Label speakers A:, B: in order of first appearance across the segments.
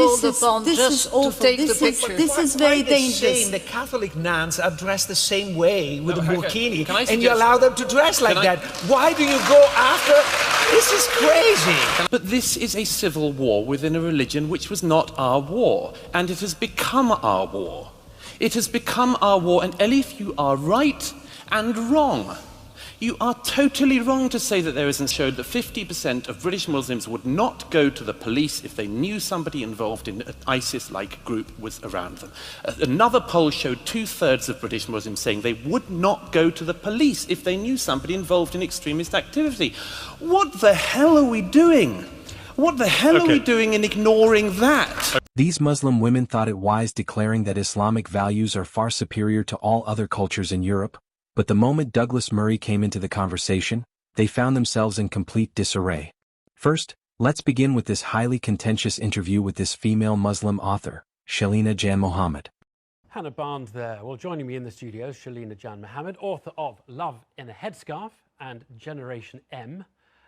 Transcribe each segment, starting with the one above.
A: called upon just to take the picture.
B: This is very dangerous.
C: The Catholic nuns are dressed the same way with a burkini,
D: okay.
C: and you allow them to dress like that. Why do you go after? This is crazy.
D: But this is a civil war within a religion which was not our war, and it has become our war. It has become our war, and Elif, you are right and wrong. You are totally wrong to say that there isn't showed that 50% of British Muslims would not go to the police if they knew somebody involved in an ISIS-like group was around them. Another poll showed 2/3 of British Muslims saying they would not go to the police if they knew somebody involved in extremist activity. What the hell are we doing? What the hell are we doing in ignoring that?
E: These Muslim women thought it wise declaring that Islamic values are far superior to all other cultures in Europe. But the moment Douglas Murray came into the conversation, they found themselves in complete disarray. First, let's begin with this highly contentious interview with this female Muslim author, Shelina Jan Mohammed.
F: Hannah Barnes there. Well, joining me in the studio is Shelina Jan Mohammed, author of Love in a Headscarf and Generation M.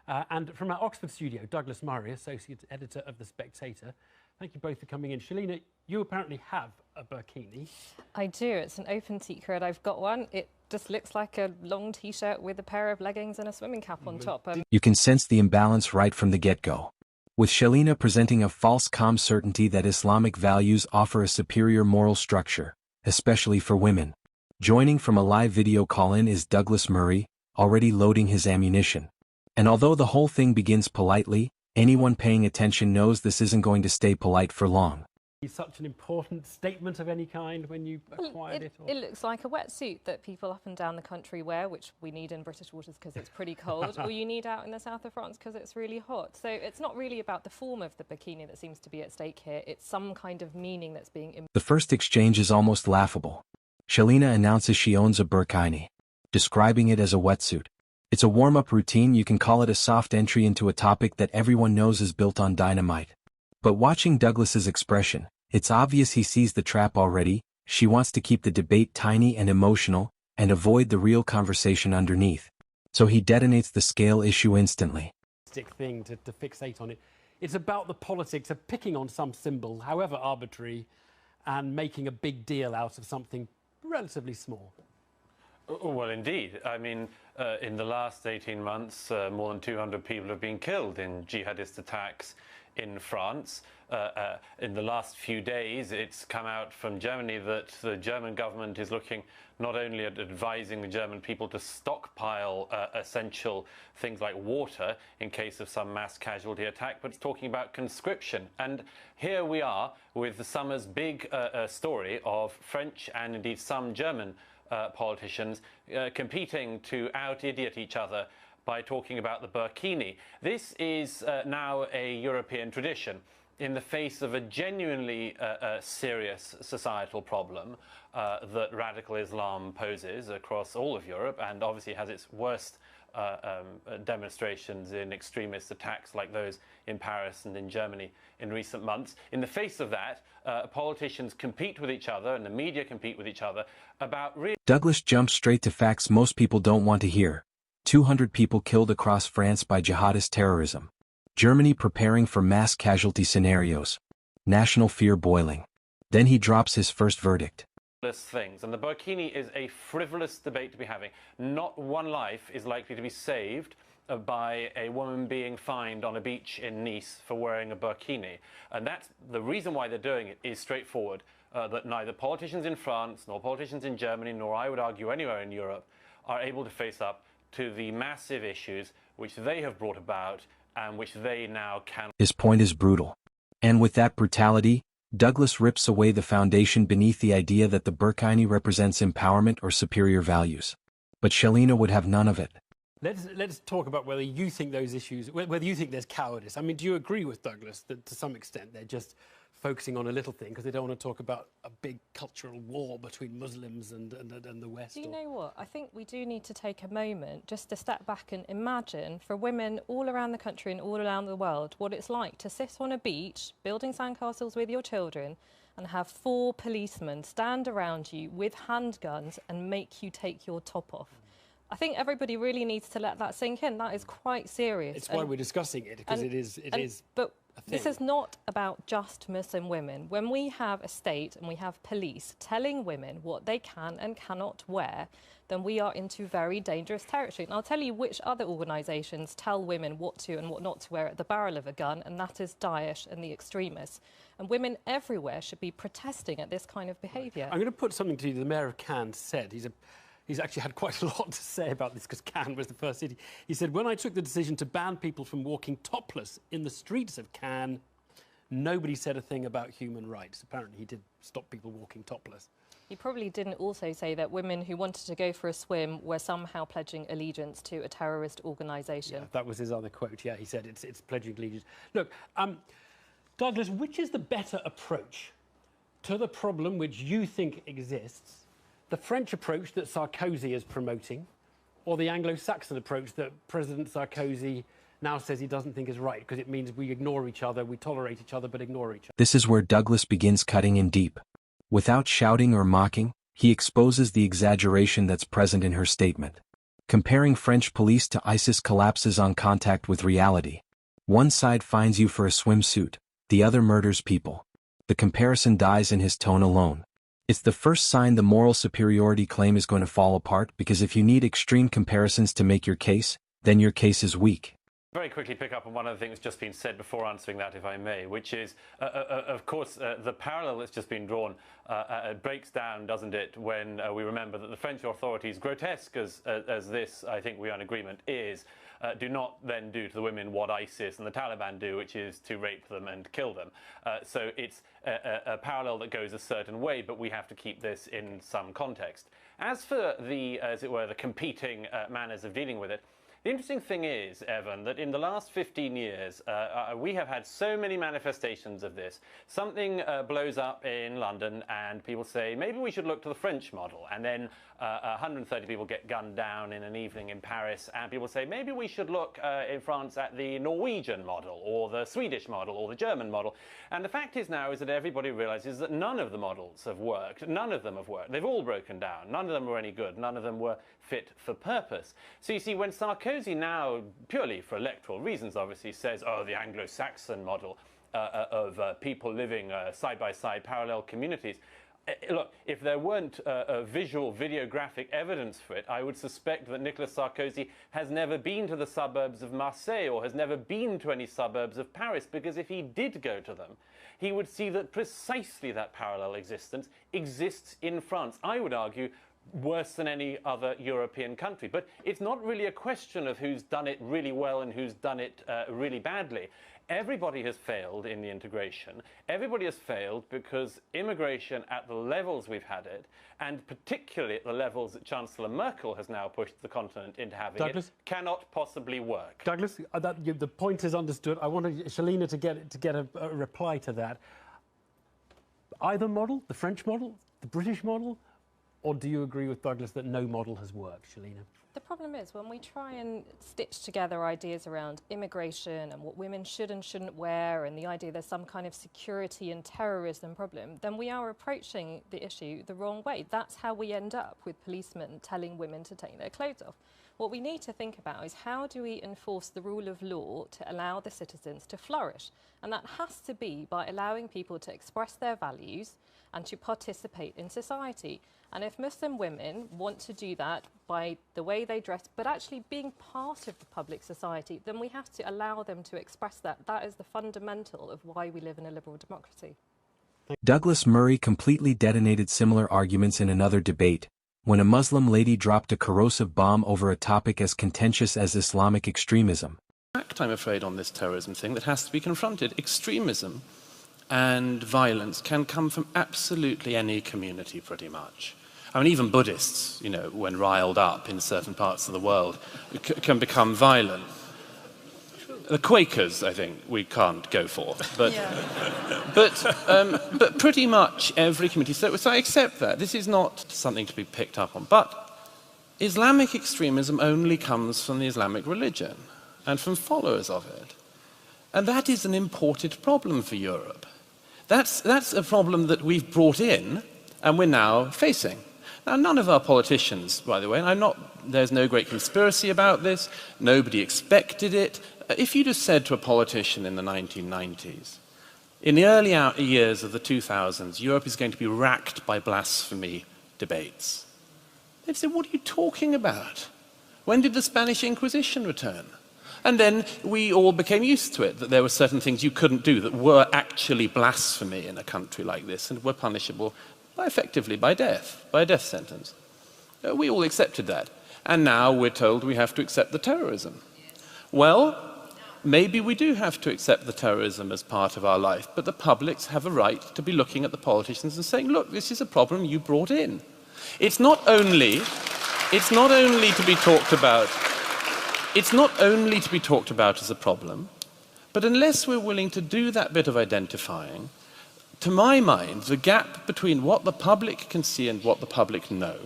F: And from our Oxford studio, Douglas Murray, Associate Editor of The Spectator. Thank you both for coming in. Shelina, you apparently have a burkini.
G: I do. It's an open secret. I've got one. It just looks like a long t-shirt with a pair of leggings and a swimming cap on top.
E: You can sense the imbalance right from the get-go. With Shelina presenting a false calm certainty that Islamic values offer a superior moral structure, especially for women. Joining from a live video call-in is Douglas Murray, already loading his ammunition. And although the whole thing begins politely, anyone paying attention knows this isn't going to stay polite for long.
F: Such an important statement of any kind when you acquired it?
G: It looks like a wetsuit that people up and down the country wear, which we need in British waters because it's pretty cold, or you need out in the south of France because it's really hot. So it's not really about the form of the bikini that seems to be at stake here. It's some kind of meaning that's being...
E: The first exchange is almost laughable. Shelina announces she owns a burkini, describing it as a wetsuit. It's a warm-up routine. You can call it a soft entry into a topic that everyone knows is built on dynamite. But watching Douglas's expression, it's obvious he sees the trap already. She wants to keep the debate tiny and emotional, and avoid the real conversation underneath. So he detonates the scale issue instantly.
F: Thing to fixate on it. It's about the politics of picking on some symbol, however arbitrary, and making a big deal out of something relatively small.
H: Well, indeed. I mean, in the last 18 months, more than 200 people have been killed in jihadist attacks in France. In the last few days, it's come out from Germany that the German government is looking not only at advising the German people to stockpile essential things like water in case of some mass casualty attack, but it's talking about conscription. And here we are with the summer's big story of French and indeed some German politicians competing to out-idiot each other by talking about the burkini. This is now a European tradition in the face of a genuinely serious societal problem that radical Islam poses across all of Europe, and obviously has its worst demonstrations in extremist attacks like those in Paris and in Germany in recent months. In the face of that, politicians compete with each other and the media compete with each other about...
E: Douglas jumps straight to facts most people don't want to hear. 200 people killed across France by jihadist terrorism. Germany preparing for mass casualty scenarios. National fear boiling. Then he drops his first verdict.
H: Things, and the burkini is a frivolous debate to be having. Not one life is likely to be saved by a woman being fined on a beach in Nice for wearing a burkini. And that's the reason why they're doing it is straightforward, that neither politicians in France, nor politicians in Germany, nor I would argue anywhere in Europe, are able to face up to the massive issues which they have brought about and which they now can...
E: His point is brutal. And with that brutality, Douglas rips away the foundation beneath the idea that the burkini represents empowerment or superior values. But Shelina would have none of it.
F: Let's talk about whether you think those issues, whether you think there's cowardice. I mean, do you agree with Douglas that to some extent they're just focusing on a little thing because they don't want to talk about a big cultural war between Muslims and the West?
G: Do you know what? I think we do need to take a moment just to step back and imagine for women all around the country and all around the world what it's like to sit on a beach building sandcastles with your children and have 4 policemen stand around you with handguns and make you take your top off. I think everybody really needs to let that sink in. That is quite serious.
F: It's why we're discussing it, because it is
G: This is not about just Muslim women. When we have a state and we have police telling women what they can and cannot wear, then we are into very dangerous territory. And I'll tell you which other organisations tell women what to and what not to wear at the barrel of a gun, and that is Daesh and the extremists. And women everywhere should be protesting at this kind of behaviour.
F: I'm going to put something to you the Mayor of Cannes said. He's actually had quite a lot to say about this because Cannes was the first city. He said, when I took the decision to ban people from walking topless in the streets of Cannes, nobody said a thing about human rights. Apparently he did stop people walking topless.
G: He probably didn't also say that women who wanted to go for a swim were somehow pledging allegiance to a terrorist organisation.
F: Yeah, that was his other quote. Yeah, he said it's pledging allegiance. Look, Douglas, which is the better approach to the problem which you think exists? The French approach that Sarkozy is promoting, or the Anglo-Saxon approach that President Sarkozy now says he doesn't think is right, because it means we ignore each other, we tolerate each other, but ignore each other.
E: This is where Douglas begins cutting in deep. Without shouting or mocking, he exposes the exaggeration that's present in her statement. Comparing French police to ISIS collapses on contact with reality. One side finds you for a swimsuit, the other murders people. The comparison dies in his tone alone. It's the first sign the moral superiority claim is going to fall apart, because if you need extreme comparisons to make your case, then your case is weak.
H: Very quickly pick up on one of the things that's just been said before answering that, if I may, which is, of course, the parallel that's just been drawn breaks down, doesn't it, when we remember that the French authorities, grotesque as this, I think we are in agreement, is, do not then do to the women what ISIS and the Taliban do, which is to rape them and kill them. So it's a parallel that goes a certain way, but we have to keep this in some context. As for the, as it were, the competing manners of dealing with it, the interesting thing is, Evan, that in the last 15 years, we have had so many manifestations of this. Something blows up in London and people say, maybe we should look to the French model. And then 130 people get gunned down in an evening in Paris. And people say, maybe we should look in France at the Norwegian model or the Swedish model or the German model. And the fact is now is that everybody realizes that none of the models have worked. None of them have worked. They've all broken down. None of them were any good. None of them were fit for purpose. So you see, when Sarkozy now, purely for electoral reasons obviously, says, oh, the Anglo-Saxon model of people living side-by-side parallel communities, look, if there weren't visual, videographic evidence for it, I would suspect that Nicolas Sarkozy has never been to the suburbs of Marseille or has never been to any suburbs of Paris, because if he did go to them, he would see that precisely that parallel existence exists in France. I would argue worse than any other European country. But it's not really a question of who's done it really well and who's done it really badly. Everybody has failed in the integration. Everybody has failed because immigration at the levels we've had it, and particularly at the levels that Chancellor Merkel has now pushed the continent into having,
F: Douglas,
H: cannot possibly work.
F: Douglas, the point is understood. I wanted Shalina to get a reply to that. Either model, the French model, the British model, or do you agree with Douglas that no model has worked, Shalina?
G: The problem is when we try and stitch together ideas around immigration and what women should and shouldn't wear and the idea there's some kind of security and terrorism problem, then we are approaching the issue the wrong way. That's how we end up with policemen telling women to take their clothes off. What we need to think about is how do we enforce the rule of law to allow the citizens to flourish? And that has to be by allowing people to express their values and to participate in society. And if Muslim women want to do that by the way they dress, but actually being part of the public society, then we have to allow them to express that. That is the fundamental of why we live in a liberal democracy.
E: Douglas Murray completely detonated similar arguments in another debate, when a Muslim lady dropped a corrosive bomb over a topic as contentious as Islamic extremism.
D: Fact, I'm afraid, on this terrorism thing that has to be confronted. Extremism and violence can come from absolutely any community, pretty much. I mean, even Buddhists, you know, when riled up in certain parts of the world, can become violent. The Quakers, I think, we can't go for, but but pretty much every community. So I accept that. This is not something to be picked up on. But Islamic extremism only comes from the Islamic religion and from followers of it. And that is an imported problem for Europe. That's a problem that we've brought in and we're now facing. Now, none of our politicians, by the way, and there's no great conspiracy about this, nobody expected it. If you'd have said to a politician in the 1990s, in the early years of the 2000s, Europe is going to be racked by blasphemy debates, they'd say, what are you talking about? When did the Spanish Inquisition return? And then we all became used to it, that there were certain things you couldn't do that were actually blasphemy in a country like this and were punishable effectively by death, by a death sentence. We all accepted that. And now we're told we have to accept the terrorism. Well, maybe we do have to accept the terrorism as part of our life, but the publics have a right to be looking at the politicians and saying, look, this is a problem you brought in. It's not only to be talked about as a problem, but unless we're willing to do that bit of identifying, to my mind, the gap between what the public can see and what the public know,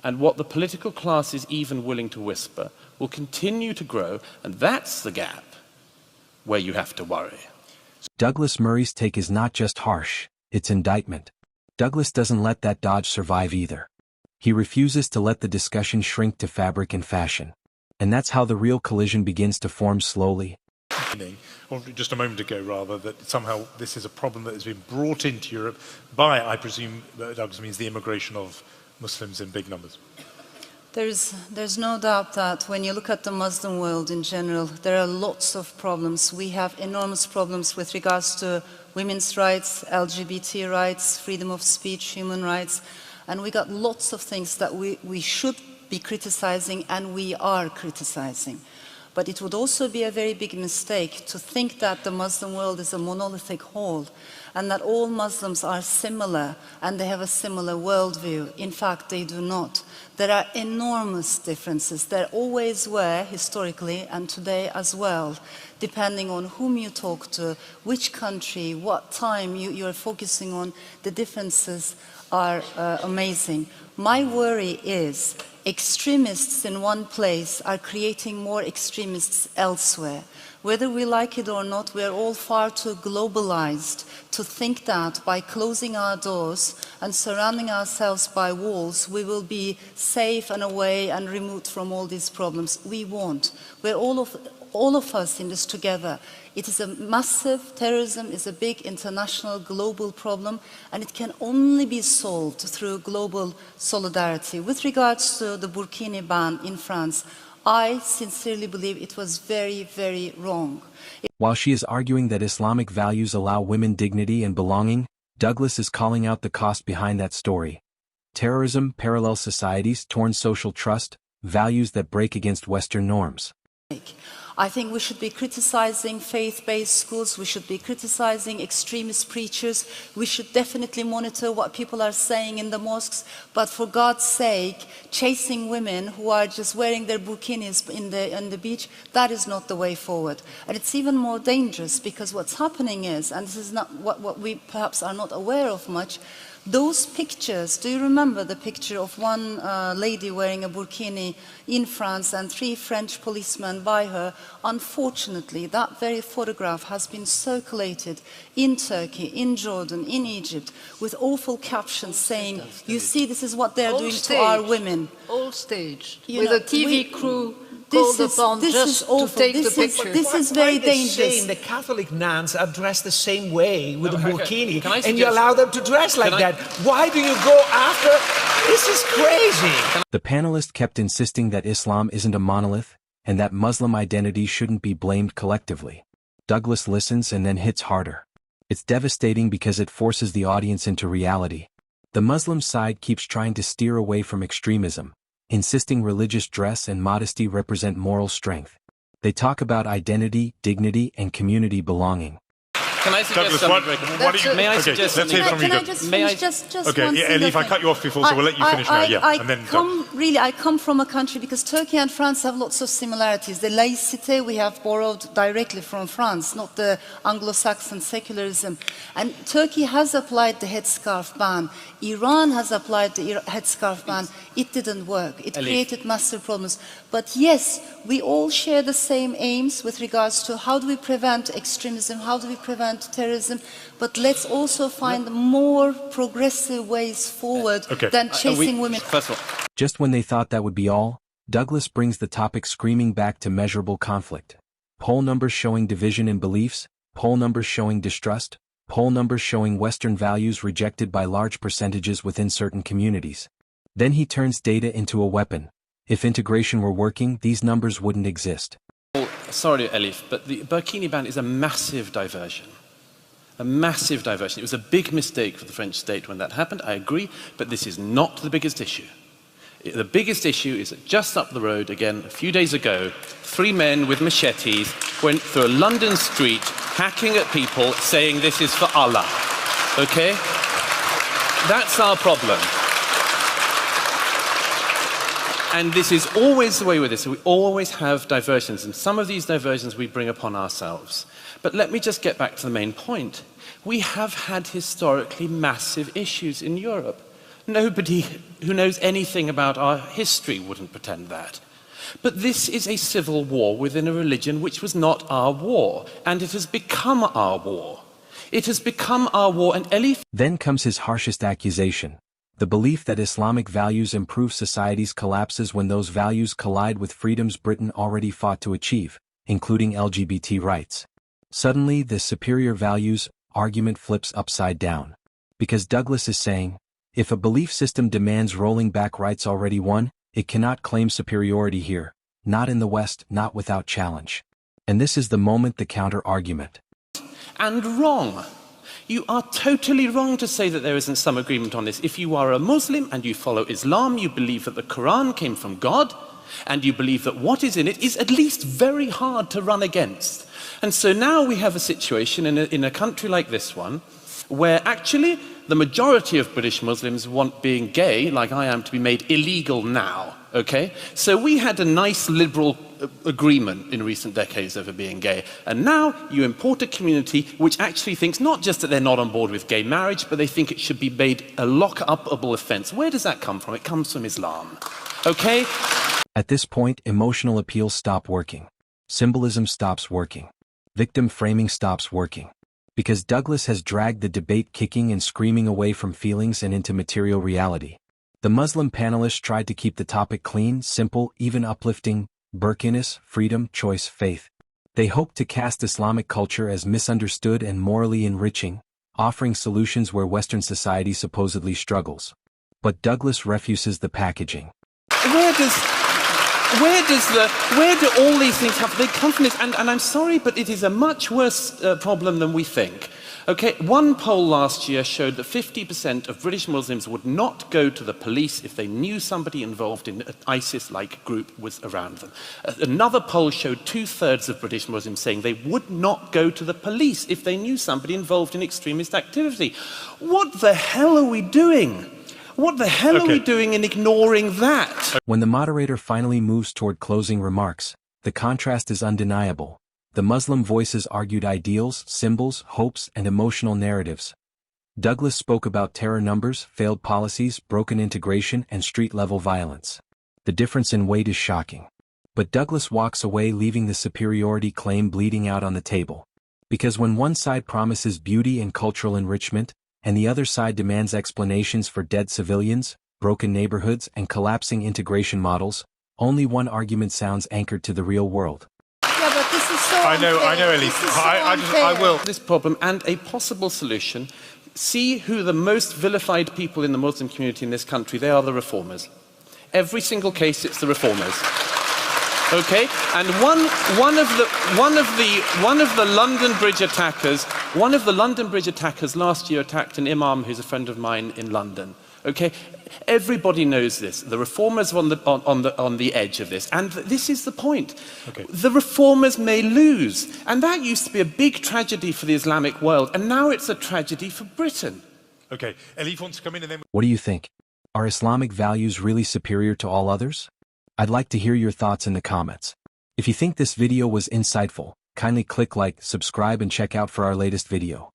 D: and what the political class is even willing to whisper, will continue to grow, and that's the gap where you have to worry.
E: Douglas Murray's take is not just harsh, it's indictment. Douglas doesn't let that dodge survive either. He refuses to let the discussion shrink to fabric and fashion. And that's how the real collision begins to form slowly.
C: Or just a moment ago, rather, that somehow this is a problem that has been brought into Europe by, I presume, Douglas means the immigration of Muslims in big numbers.
A: There's no doubt that when you look at the Muslim world in general, there are lots of problems. We have enormous problems with regards to women's rights, LGBT rights, freedom of speech, human rights, and we got lots of things that we should be criticizing, and we are criticizing. But it would also be a very big mistake to think that the Muslim world is a monolithic whole and that all Muslims are similar and they have a similar worldview. In fact, they do not. There are enormous differences. There always were, historically, and today as well, depending on whom you talk to, which country, what time you are focusing on. The differences are amazing. My worry is extremists in one place are creating more extremists elsewhere. Whether we like it or not, we are all far too globalized to think that by closing our doors and surrounding ourselves by walls, we will be safe and away and removed from all these problems. We won't. We're all of us in this together. It is a massive, terrorism is a big international global problem, and it can only be solved through global solidarity. With regards to the burkini ban in France, I sincerely believe it was very, very wrong.
E: While she is arguing that Islamic values allow women dignity and belonging, Douglas is calling out the cost behind that story. Terrorism, parallel societies, torn social trust, values that break against Western norms.
A: I think we should be criticizing faith-based schools, we should be criticizing extremist preachers, we should definitely monitor what people are saying in the mosques, but for God's sake, chasing women who are just wearing their burkinis in the beach, that is not the way forward. And it's even more dangerous because what's happening is, and this is not what we perhaps are not aware of much, those pictures, do you remember the picture of one lady wearing a burkini in France and 3 French policemen by her? Unfortunately, that very photograph has been circulated in Turkey, in Jordan, in Egypt, with awful captions saying, you see, this is what they're doing to our women.
B: Old stage, with a TV crew
A: called upon just to take the picture. This is very dangerous.
C: The Catholic nuns are dressed the same way with a burkini, and you allow them to dress like that. Why do you go after? This is crazy.
E: The panelist kept insisting that Islam isn't a monolith, and that Muslim identity shouldn't be blamed collectively. Douglas listens and then hits harder. It's devastating because it forces the audience into reality. The Muslim side keeps trying to steer away from extremism, insisting religious dress and modesty represent moral strength. They talk about identity, dignity, and community belonging.
D: Can I suggest something? May I suggest something?
A: Can I just finish just
C: okay,
A: one
C: Ellie, if I cut you off before, so we'll let you finish now. Yeah, and then
A: I come from a country, because Turkey and France have lots of similarities. The laicite we have borrowed directly from France, not the Anglo-Saxon secularism. And Turkey has applied the headscarf ban. Iran has applied the headscarf ban. It didn't work. It created massive problems. But yes, we all share the same aims with regards to how do we prevent extremism, how do we prevent anti-terrorism, but let's also find more progressive ways forward than chasing women.
D: First of all,
E: Just when they thought that would be all, Douglas brings the topic screaming back to measurable conflict. Poll numbers showing division in beliefs, poll numbers showing distrust, poll numbers showing Western values rejected by large percentages within certain communities. Then he turns data into a weapon. If integration were working, these numbers wouldn't exist.
D: sorry, Elif, but the burkini ban is a massive diversion. A massive diversion. It was a big mistake for the French state when that happened, I agree, but this is not the biggest issue. The biggest issue is that just up the road, again, a few days ago, 3 men with machetes went through a London street hacking at people saying this is for Allah. Okay? That's our problem. And this is always the way with this. We always have diversions, and some of these diversions we bring upon ourselves. But let me just get back to the main point. We have had historically massive issues in Europe. Nobody who knows anything about our history wouldn't pretend that. But this is a civil war within a religion which was not our war, and it has become our war. It has become our war, and Elif...
E: Then comes his harshest accusation. The belief that Islamic values improve societies collapses when those values collide with freedoms Britain already fought to achieve, including LGBT rights. Suddenly, the superior values argument flips upside down. Because Douglas is saying, if a belief system demands rolling back rights already won, it cannot claim superiority here, not in the West, not without challenge. And this is the moment the counter-argument.
D: And wrong. You are totally wrong to say that there isn't some agreement on this. If you are a Muslim and you follow Islam, you believe that the Quran came from God, and you believe that what is in it is at least very hard to run against. And so now we have a situation in a country like this one, where actually the majority of British Muslims want being gay, like I am, to be made illegal now, okay? So we had a nice liberal agreement in recent decades over being gay, and now you import a community which actually thinks not just that they're not on board with gay marriage, but they think it should be made a lock-upable offense. Where does that come from? It comes from Islam, okay?
E: At this point, emotional appeals stop working. Symbolism stops working. Victim framing stops working. Because Douglas has dragged the debate kicking and screaming away from feelings and into material reality. The Muslim panelists tried to keep the topic clean, simple, even uplifting: burkinis, freedom, choice, faith. They hoped to cast Islamic culture as misunderstood and morally enriching, offering solutions where Western society supposedly struggles. But Douglas refuses the packaging.
D: Where do all these things have? They come from this, and I'm sorry, but it is a much worse problem than we think. Okay, one poll last year showed that 50% of British Muslims would not go to the police if they knew somebody involved in an ISIS-like group was around them. Another poll showed 2/3 of British Muslims saying they would not go to the police if they knew somebody involved in extremist activity. What the hell are we doing? What the hell are we doing in ignoring that?
E: When the moderator finally moves toward closing remarks, the contrast is undeniable. The Muslim voices argued ideals, symbols, hopes, and emotional narratives. Douglas spoke about terror numbers, failed policies, broken integration, and street-level violence. The difference in weight is shocking. But Douglas walks away leaving the superiority claim bleeding out on the table. Because when one side promises beauty and cultural enrichment, and the other side demands explanations for dead civilians, broken neighborhoods, and collapsing integration models, only one argument sounds anchored to the real world.
A: Yeah, but this is so
C: I know, Elise. I will.
D: This problem and a possible solution. See who the most vilified people in the Muslim community in this country. They are the reformers. Every single case, it's the reformers. Okay, and one of the London Bridge attackers last year attacked an imam who's a friend of mine in London. Okay, everybody knows this. The reformers are on the edge of this, and this is the point. Okay. The reformers may lose, and that used to be a big tragedy for the Islamic world, and now it's a tragedy for Britain.
C: Okay, Elif wants to come in, and then.
E: What do you think? Are Islamic values really superior to all others? I'd like to hear your thoughts in the comments. If you think this video was insightful, kindly click like, subscribe, and check out for our latest video.